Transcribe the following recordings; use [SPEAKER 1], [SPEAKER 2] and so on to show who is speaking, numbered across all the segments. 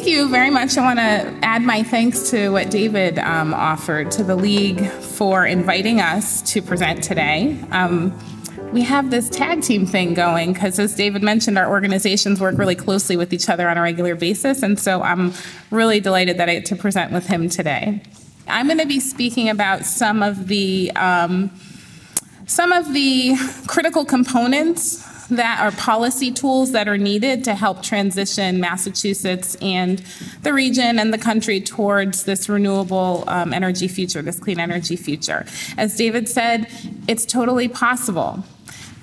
[SPEAKER 1] thank you very much. I want to add my thanks to what David offered to the League for inviting us to present today. We have this tag team thing going because, as David mentioned, our organizations work really closely with each other on a regular basis, and so I'm really delighted that I get to present with him today. I'm going to be speaking about some of the critical components that are policy tools that are needed to help transition Massachusetts and the region and the country towards this renewable energy future, this clean energy future. As David said, it's totally possible.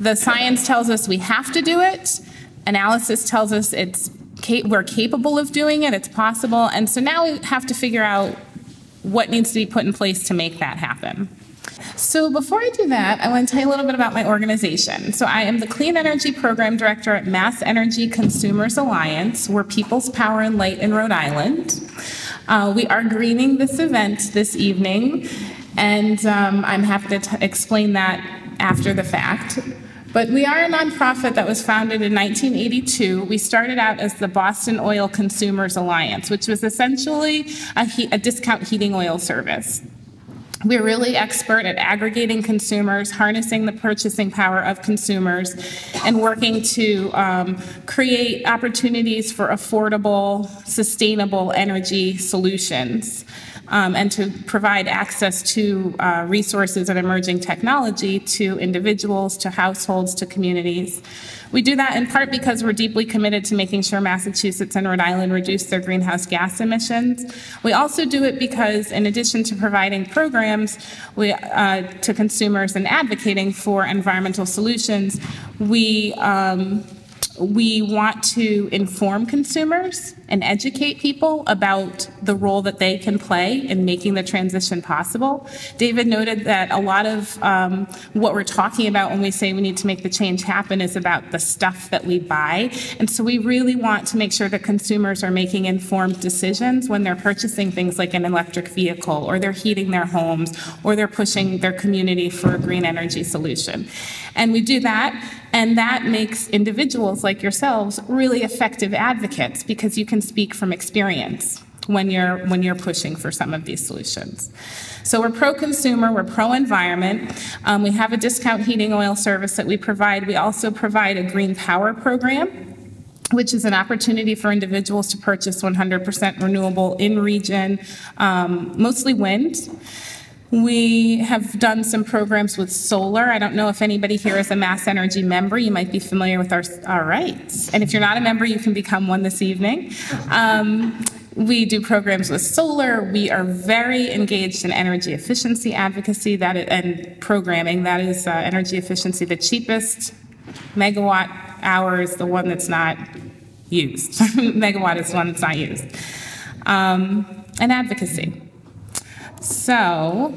[SPEAKER 1] The science tells us we have to do it. Analysis tells us we're capable of doing it, it's possible, and so now we have to figure out what needs to be put in place to make that happen. So before I do that, I want to tell you a little bit about my organization. So I am the Clean Energy Program Director at Mass Energy Consumers Alliance. We're People's Power and Light in Rhode Island. We are greening this event this evening, and I'm happy to explain that after the fact. But we are a nonprofit that was founded in 1982. We started out as the Boston Oil Consumers Alliance, which was essentially a discount heating oil service. We're really expert at aggregating consumers, harnessing the purchasing power of consumers, and working to create opportunities for affordable, sustainable energy solutions, and to provide access to resources and emerging technology to individuals, to households, to communities. We do that in part because we're deeply committed to making sure Massachusetts and Rhode Island reduce their greenhouse gas emissions. We also do it because, in addition to providing programs to consumers and advocating for environmental solutions, we want to inform consumers and educate people about the role that they can play in making the transition possible. David noted that a lot of what we're talking about when we say we need to make the change happen is about the stuff that we buy. And so we really want to make sure that consumers are making informed decisions when they're purchasing things like an electric vehicle, or they're heating their homes, or they're pushing their community for a green energy solution. And we do that, and that makes individuals like yourselves really effective advocates, because you can speak from experience when you're pushing for some of these solutions. So we're pro-consumer, we're pro-environment. We have a discount heating oil service that we provide. We also provide a green power program, which is an opportunity for individuals to purchase 100% renewable in region, mostly wind. We have done some programs with solar. I don't know if anybody here is a Mass Energy member. You might be familiar with our rights. And if you're not a member, you can become one this evening. We do programs with solar. We are very engaged in energy efficiency advocacy and programming. That is energy efficiency. The cheapest megawatt hour is the one that's not used. Megawatt is the one that's not used. And advocacy. So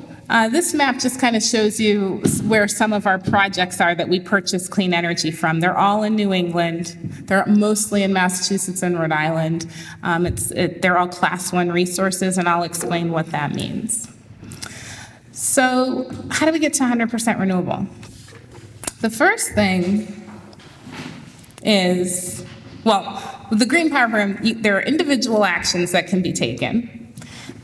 [SPEAKER 1] this map just kind of shows you where some of our projects are that we purchase clean energy from. They're all in New England. They're mostly in Massachusetts and Rhode Island. They're all Class 1 resources, and I'll explain what that means. So how do we get to 100% renewable? The first thing is, well, with the Green Power Program, there are individual actions that can be taken.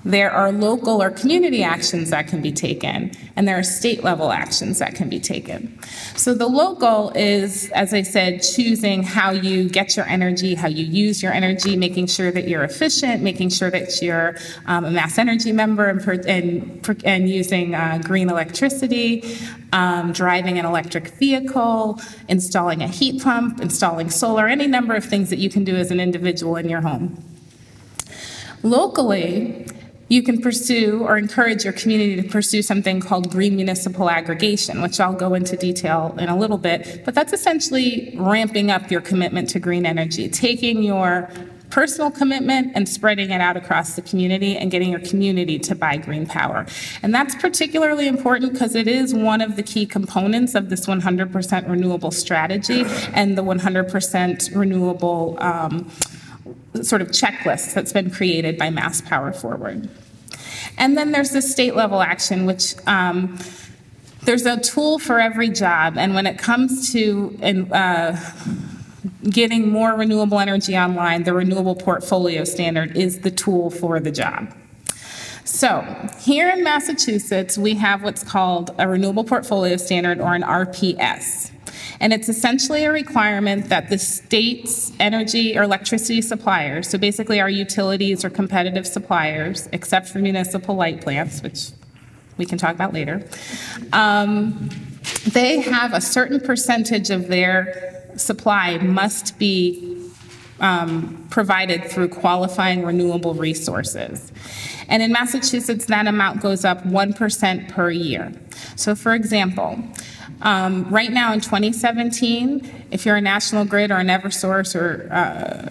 [SPEAKER 1] There are local or community actions that can be taken, and there are state-level actions that can be taken. So the local is, as I said, choosing how you get your energy, how you use your energy, making sure that you're efficient, making sure that you're a Mass Energy member and using green electricity, driving an electric vehicle, installing a heat pump, installing solar, any number of things that you can do as an individual in your home. Locally, you can pursue or encourage your community to pursue something called green municipal aggregation, which I'll go into detail in a little bit, but that's essentially ramping up your commitment to green energy, taking your personal commitment and spreading it out across the community and getting your community to buy green power. And that's particularly important because it is one of the key components of this 100% renewable strategy and the 100% renewable sort of checklist that's been created by Mass Power Forward. And then there's the state level action, which there's a tool for every job. And when it comes to getting more renewable energy online, the renewable portfolio standard is the tool for the job. So here in Massachusetts, we have what's called a renewable portfolio standard, or an RPS. And it's essentially a requirement that the state's energy or electricity suppliers, so basically our utilities or competitive suppliers, except for municipal light plants, which we can talk about later, they have a certain percentage of their supply must be provided through qualifying renewable resources. And in Massachusetts, that amount goes up 1% per year. So for example, right now in 2017, if you're a National Grid or an Eversource or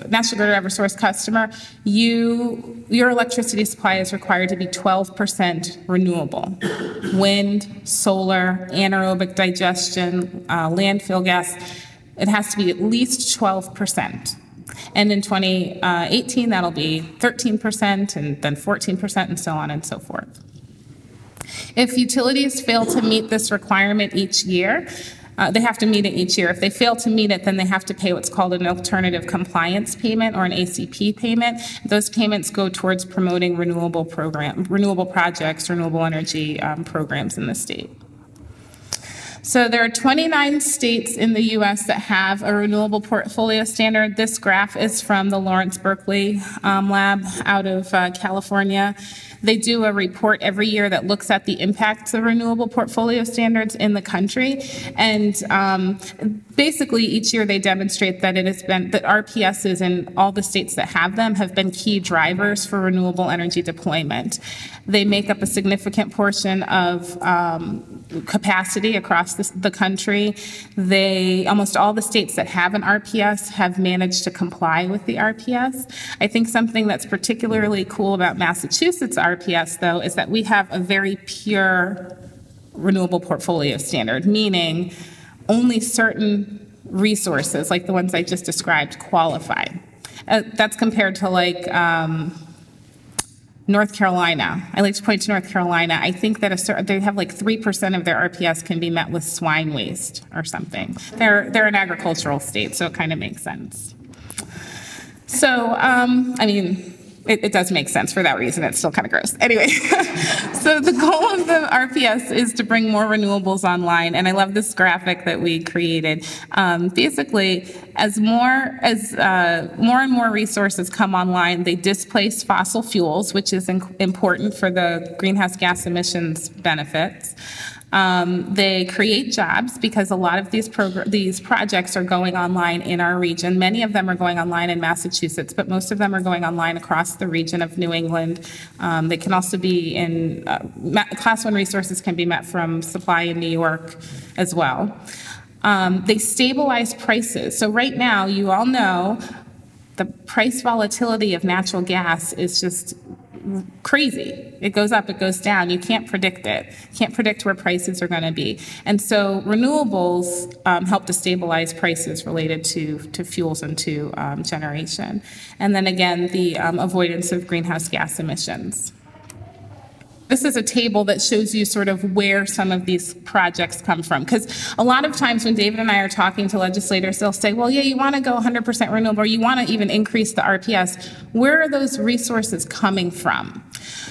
[SPEAKER 1] National Grid or Eversource customer, your electricity supply is required to be 12% renewable. Wind, solar, anaerobic digestion, landfill gas, it has to be at least 12%. And in 2018, that'll be 13% and then 14% and so on and so forth. If utilities fail to meet this requirement each year, they have to meet it each year. If they fail to meet it, then they have to pay what's called an alternative compliance payment, or an ACP payment. Those payments go towards promoting renewable projects, renewable energy programs in the state. So there are 29 states in the U.S. that have a renewable portfolio standard. This graph is from the Lawrence Berkeley lab out of California. They do a report every year that looks at the impacts of renewable portfolio standards in the country. And basically each year they demonstrate that it has been, that RPSs in all the states that have them have been key drivers for renewable energy deployment. They make up a significant portion of capacity across the country. Almost all the states that have an RPS have managed to comply with the RPS. I think something that's particularly cool about Massachusetts RPS, though, is that we have a very pure renewable portfolio standard, meaning only certain resources, like the ones I just described, qualify. That's compared to like North Carolina. I like to point to North Carolina. I think that they have like 3% of their RPS can be met with swine waste or something. They're an agricultural state, so it kind of makes sense. So, I mean, it does make sense for that reason. It's still kind of gross. Anyway, so the goal of the RPS is to bring more renewables online, and I love this graphic that we created. Basically, as more and more resources come online, they displace fossil fuels, which is important for the greenhouse gas emissions benefits. They create jobs because a lot of these projects are going online in our region. Many of them are going online in Massachusetts, but most of them are going online across the region of New England. They can also be in, Class 1 resources can be met from supply in New York as well. They stabilize prices. So right now, you all know the price volatility of natural gas is just crazy. It goes up, it goes down. You can't predict it. You can't predict where prices are going to be. And so renewables help to stabilize prices related to fuels and to generation. And then again, the avoidance of greenhouse gas emissions. This is a table that shows you sort of where some of these projects come from. Because a lot of times when David and I are talking to legislators, they'll say, well, yeah, you want to go 100% renewable, or you want to even increase the RPS. Where are those resources coming from?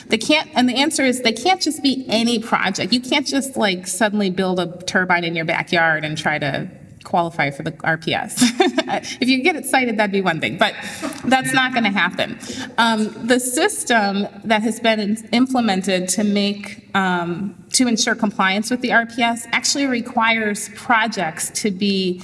[SPEAKER 1] They can't, and the answer is they can't just be any project. You can't just like suddenly build a turbine in your backyard and try to qualify for the RPS. If you get it cited, that'd be one thing, but that's not going to happen. The system that has been implemented to ensure compliance with the RPS actually requires projects to be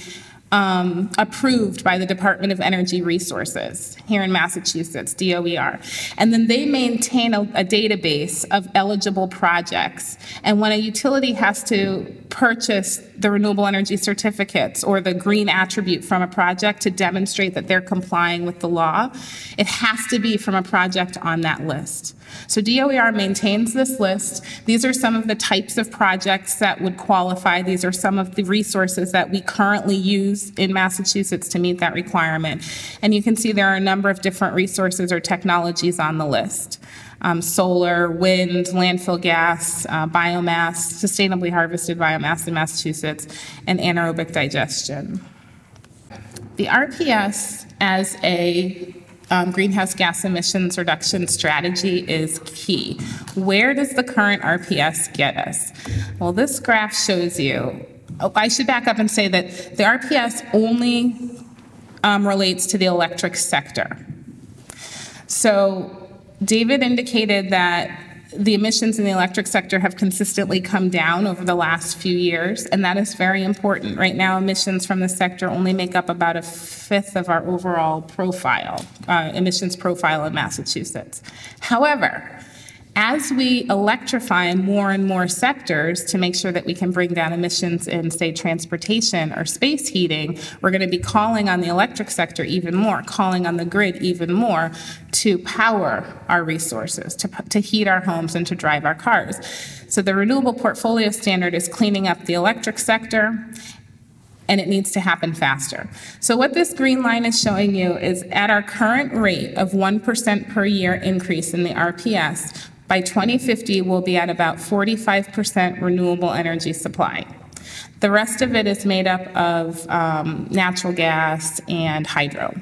[SPEAKER 1] approved by the Department of Energy Resources here in Massachusetts, DOER. And then they maintain a database of eligible projects. And when a utility has to purchase the renewable energy certificates or the green attribute from a project to demonstrate that they're complying with the law, it has to be from a project on that list. So DOER maintains this list. These are some of the types of projects that would qualify. These are some of the resources that we currently use in Massachusetts to meet that requirement. And you can see there are a number of different resources or technologies on the list. Solar, wind, landfill gas, biomass, sustainably harvested biomass in Massachusetts, and anaerobic digestion. the RPS as a greenhouse gas emissions reduction strategy is key. Where does the current RPS get us? Well, this graph shows you, I should back up and say that the RPS only relates to the electric sector. So David indicated that the emissions in the electric sector have consistently come down over the last few years, and that is very important. Right now, emissions from the sector only make up about a fifth of our overall profile, emissions profile in Massachusetts. However, as we electrify more and more sectors to make sure that we can bring down emissions in, say, transportation or space heating, we're going to be calling on the electric sector even more, calling on the grid even more to power our resources, to heat our homes and to drive our cars. So the Renewable Portfolio Standard is cleaning up the electric sector, and it needs to happen faster. So what this green line is showing you is at our current rate of 1% per year increase in the RPS, by 2050, we'll be at about 45% renewable energy supply. The rest of it is made up of natural gas and hydro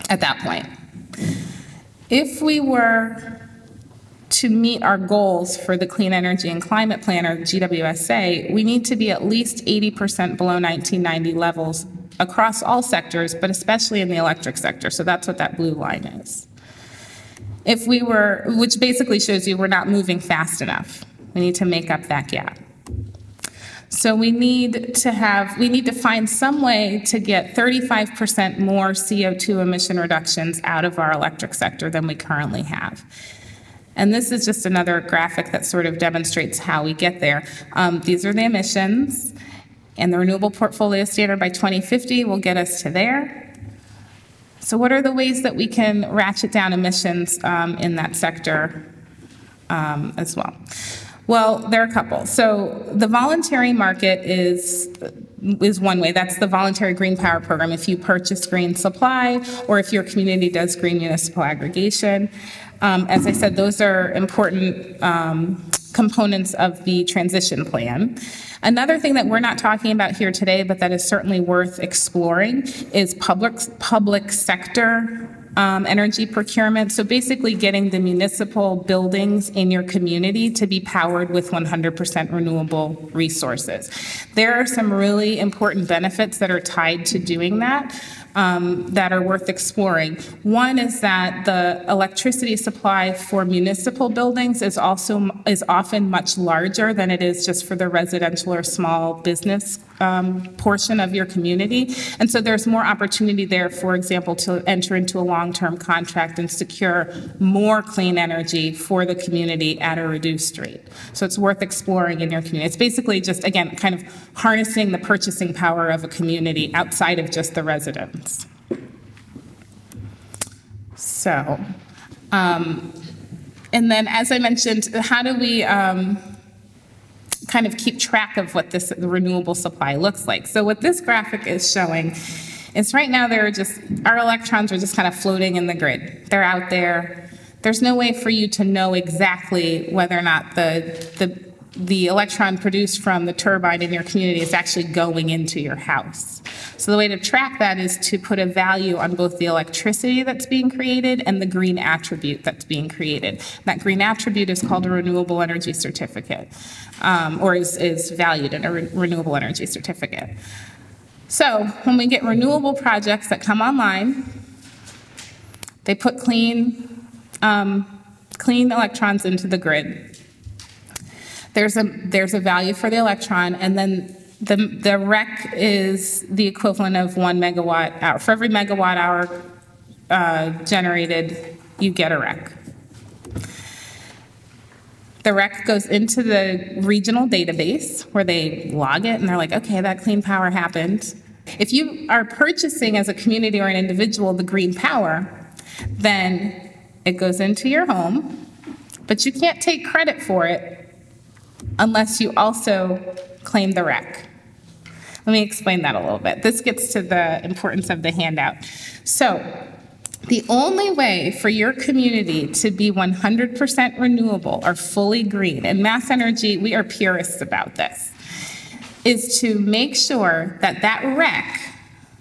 [SPEAKER 1] at that point. If we were to meet our goals for the Clean Energy and Climate Plan, or GWSA, we need to be at least 80% below 1990 levels across all sectors, but especially in the electric sector. So that's what that blue line is. If we were, which basically shows you we're not moving fast enough. We need to make up that gap. So we need to find some way to get 35% more CO2 emission reductions out of our electric sector than we currently have. And this is just another graphic that sort of demonstrates how we get there. These are the emissions, and the Renewable Portfolio Standard by 2050 will get us to there. So what are the ways that we can ratchet down emissions in that sector as well? Well, there are a couple. So the voluntary market is one way. That's the voluntary green power program. If you purchase green supply, or if your community does green municipal aggregation. As I said, those are important components of the transition plan. Another thing that we're not talking about here today, but that is certainly worth exploring, is public sector energy procurement. So basically getting the municipal buildings in your community to be powered with 100% renewable resources. There are some really important benefits that are tied to doing that. That are worth exploring. One is that the electricity supply for municipal buildings is often much larger than it is just for the residential or small business portion of your community. And so there's more opportunity there, for example, to enter into a long-term contract and secure more clean energy for the community at a reduced rate. So it's worth exploring in your community. It's basically just, again, kind of harnessing the purchasing power of a community outside of just the residents. So, and then as I mentioned, how do we kind of keep track of what the renewable supply looks like? So what this graphic is showing is right now our electrons are just kind of floating in the grid. They're out there. There's no way for you to know exactly whether or not the electron produced from the turbine in your community is actually going into your house. So the way to track that is to put a value on both the electricity that's being created and the green attribute that's being created. That green attribute is called a renewable energy certificate, or is valued in a renewable energy certificate. So when we get renewable projects that come online, they put clean electrons into the grid. There's a value for the electron, and then the REC is the equivalent of 1 megawatt hour. For every megawatt hour generated, you get a REC. The REC goes into the regional database where they log it, and they're like, okay, that clean power happened. If you are purchasing as a community or an individual the green power, then it goes into your home, but you can't take credit for it unless you also claim the REC. Let me explain that a little bit. This gets to the importance of the handout. So the only way for your community to be 100% renewable or fully green, and Mass Energy, we are purists about this, is to make sure that that REC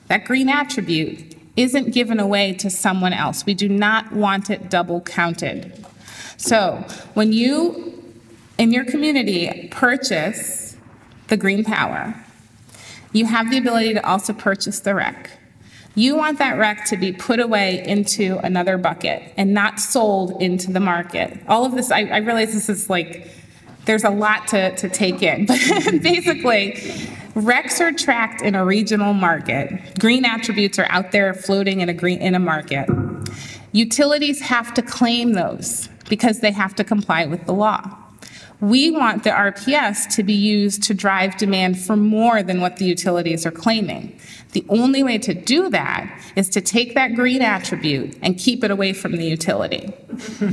[SPEAKER 1] that green attribute isn't given away to someone else. We do not want it double counted. So when you, in your community, purchase the green power, you have the ability to also purchase the rec. You want that rec to be put away into another bucket and not sold into the market. All of this, I realize this is like, there's a lot to take in, but basically, recs are tracked in a regional market. Green attributes are out there floating in a market. Utilities have to claim those because they have to comply with the law. We want the RPS to be used to drive demand for more than what the utilities are claiming. The only way to do that is to take that green attribute and keep it away from the utility.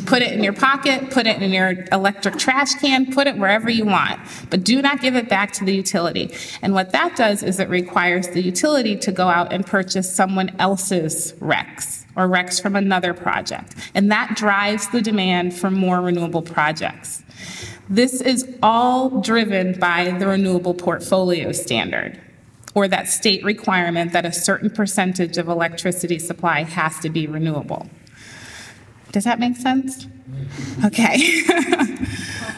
[SPEAKER 1] Put it in your pocket, put it in your electric trash can, put it wherever you want, but do not give it back to the utility. And what that does is it requires the utility to go out and purchase someone else's recs or recs from another project. And that drives the demand for more renewable projects. This is all driven by the renewable portfolio standard, or that state requirement that a certain percentage of electricity supply has to be renewable. Does that make sense? Okay.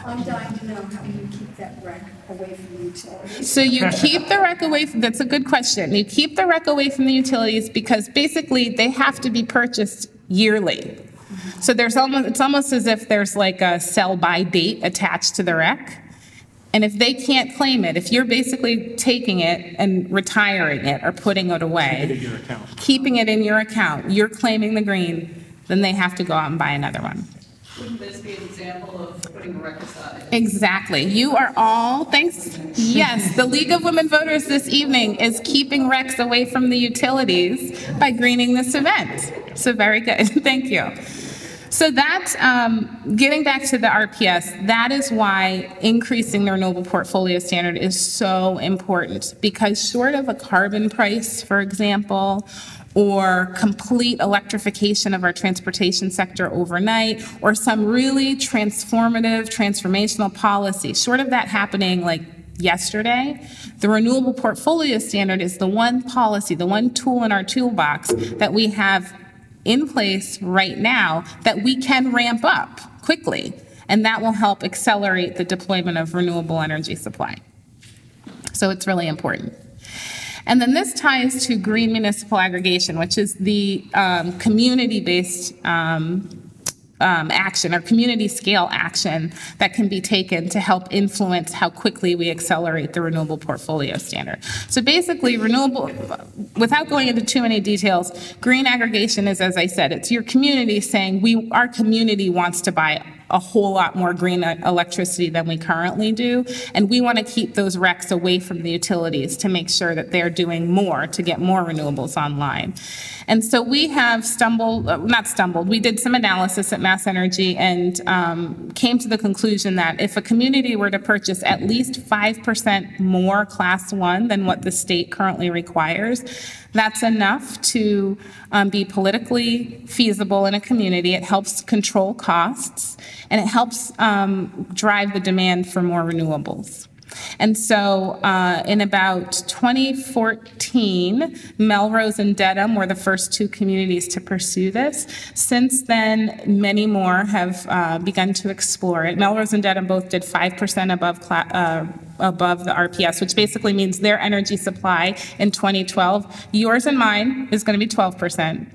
[SPEAKER 2] I'm dying to know how you keep that rec away from the utilities.
[SPEAKER 1] So you keep the rec away from, that's a good question. You keep the rec away from the utilities because basically they have to be purchased yearly. So it's almost as if there's like a sell-by date attached to the rec. And if they can't claim it, if you're basically taking it and retiring it or putting it away, keeping it in your account, you're claiming the green, then they have to go out and buy another one.
[SPEAKER 3] Wouldn't this be an example of putting a rec aside?
[SPEAKER 1] Exactly. You are all, thanks. Yes, the League of Women Voters this evening is keeping recs away from the utilities by greening this event. So very good. Thank you. So that's, getting back to the RPS, that is why increasing the renewable portfolio standard is so important, because short of a carbon price, for example, or complete electrification of our transportation sector overnight, or some really transformational policy, short of that happening like yesterday, the renewable portfolio standard is the one policy, the one tool in our toolbox that we have in place right now that we can ramp up quickly, and that will help accelerate the deployment of renewable energy supply. So it's really important. And then this ties to green municipal aggregation, which is the community-based action or community scale action that can be taken to help influence how quickly we accelerate the renewable portfolio standard. So basically, renewable, without going into too many details, green aggregation is, as I said, it's your community saying our community wants to buy a whole lot more green electricity than we currently do, and we want to keep those recs away from the utilities to make sure that they're doing more to get more renewables online. And so we have we did some analysis at Mass Energy and came to the conclusion that if a community were to purchase at least 5% more Class 1 than what the state currently requires, that's enough to be politically feasible in a community. It helps control costs, and it helps drive the demand for more renewables. And so in about 2014, Melrose and Dedham were the first two communities to pursue this. Since then, many more have begun to explore it. Melrose and Dedham both did 5% above the RPS, which basically means their energy supply in 2012, yours and mine, is going to be 12%.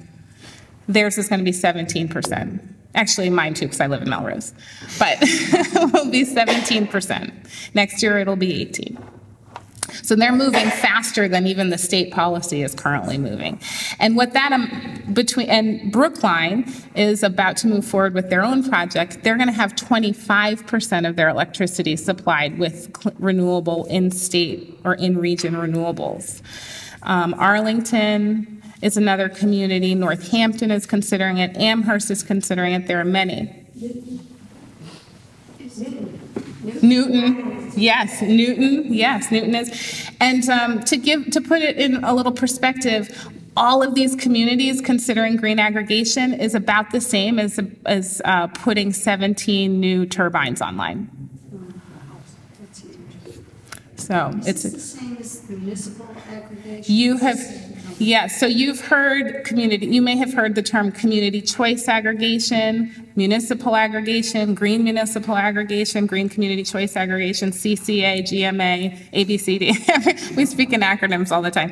[SPEAKER 1] Theirs is going to be 17%. Actually, mine too, because I live in Melrose. But it will be 17%. Next year, it'll be 18%. So they're moving faster than even the state policy is currently moving. And what that, and Brookline is about to move forward with their own project. They're going to have 25% of their electricity supplied with renewable in-state or in-region renewables. Arlington is another community. Northampton is considering it. Amherst is considering it. There are many. Newton, yes, Newton is. And to put it in a little perspective, all of these communities considering green aggregation is about the same as putting 17 new turbines online. So
[SPEAKER 2] Is this the same as the municipal aggregation?
[SPEAKER 1] you have, yes, so you've heard you may have heard the term community choice aggregation, municipal aggregation, green municipal aggregation, green community choice aggregation, CCA, GMA, ABCD. We speak in acronyms all the time.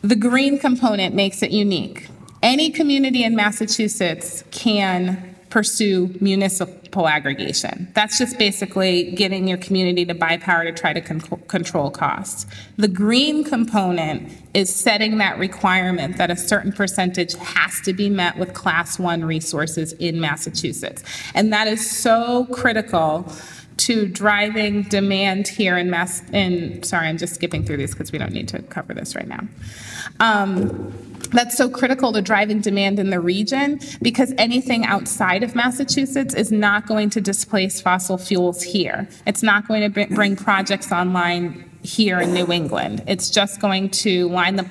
[SPEAKER 1] The green component makes it unique. Any community in Massachusetts can pursue municipal aggregation. That's just basically getting your community to buy power to try to control costs. The green component is setting that requirement that a certain percentage has to be met with Class 1 resources in Massachusetts. And that is so critical to driving demand here sorry, I'm just skipping through these because we don't need to cover this right now. That's so critical to driving demand in the region because anything outside of Massachusetts is not going to displace fossil fuels here. It's not going to bring projects online here in New England. It's just going to line the,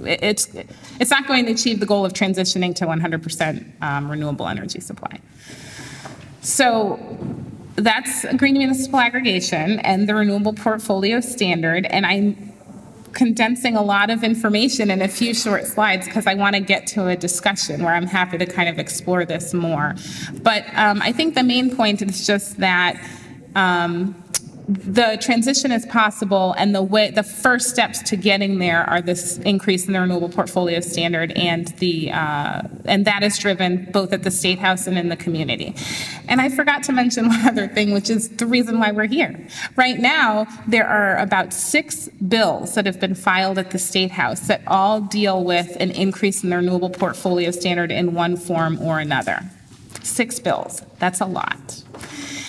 [SPEAKER 1] it's not going to achieve the goal of transitioning to 100% renewable energy supply. So that's green municipal aggregation and the renewable portfolio standard. And I'm condensing a lot of information in a few short slides because I want to get to a discussion where I'm happy to kind of explore this more. But I think the main point is just that the transition is possible, and the first steps to getting there are this increase in the renewable portfolio standard, and that is driven both at the State House and in the community. And I forgot to mention one other thing, which is the reason why we're here. Right now, there are about 6 bills that have been filed at the State House that all deal with an increase in the renewable portfolio standard in one form or another. 6 bills. That's a lot.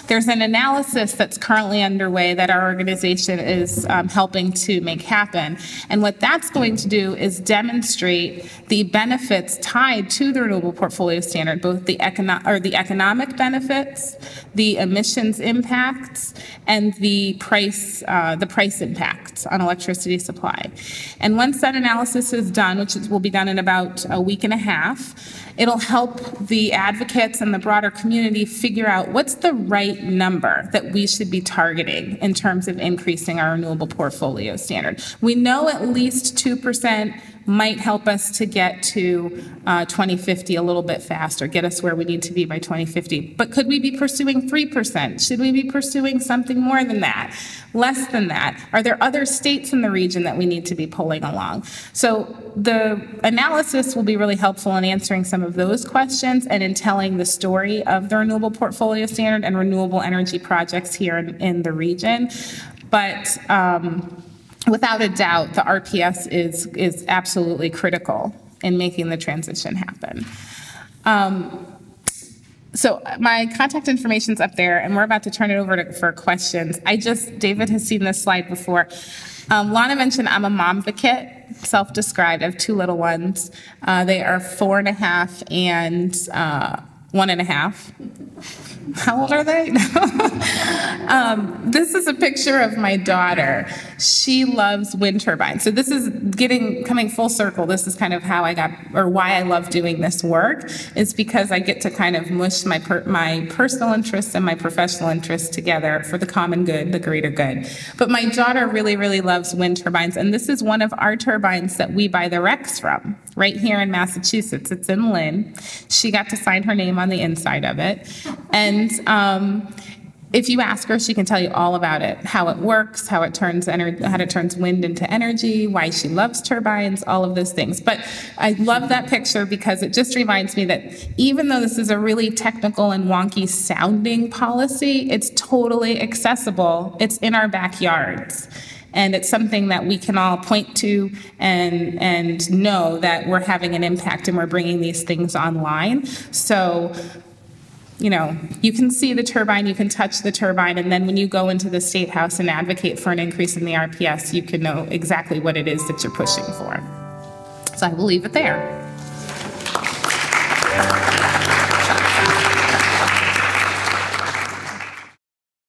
[SPEAKER 1] There's an analysis that's currently underway that our organization is helping to make happen. And what that's going to do is demonstrate the benefits tied to the renewable portfolio standard, both the economic benefits, the emissions impacts, and the price impacts on electricity supply. And once that analysis is done, which will be done in about a week and a half, it'll help the advocates and the broader community figure out what's the right number that we should be targeting in terms of increasing our renewable portfolio standard. We know at least 2% might help us to get to 2050 a little bit faster, get us where we need to be by 2050. But could we be pursuing 3%? Should we be pursuing something more than that? Less than that? Are there other states in the region that we need to be pulling along? So the analysis will be really helpful in answering some of those questions and in telling the story of the renewable portfolio standard and renewable energy projects here in the region. But without a doubt, the RPS is absolutely critical in making the transition happen. So my contact information's up there, and we're about to turn it over for questions. David has seen this slide before. Lana mentioned I'm a momvacate, self-described. I have 2 little ones. They are 4.5 and 1.5. How old are they? This is a picture of my daughter. She loves wind turbines. So this is coming full circle. This is kind of how why I love doing this work, is because I get to kind of mush my personal interests and my professional interests together for the common good, the greater good. But my daughter really, really loves wind turbines, and this is one of our turbines that we buy the RECs from, right here in Massachusetts. It's in Lynn. She got to sign her name on the inside of it. And if you ask her, she can tell you all about it, how it works, how it turns wind into energy, why she loves turbines, all of those things. But I love that picture because it just reminds me that even though this is a really technical and wonky sounding policy, it's totally accessible. It's in our backyards. And it's something that we can all point to and know that we're having an impact and we're bringing these things online. So, you can see the turbine, you can touch the turbine, and then when you go into the State House and advocate for an increase in the RPS, you can know exactly what it is that you're pushing for. So I will leave it there.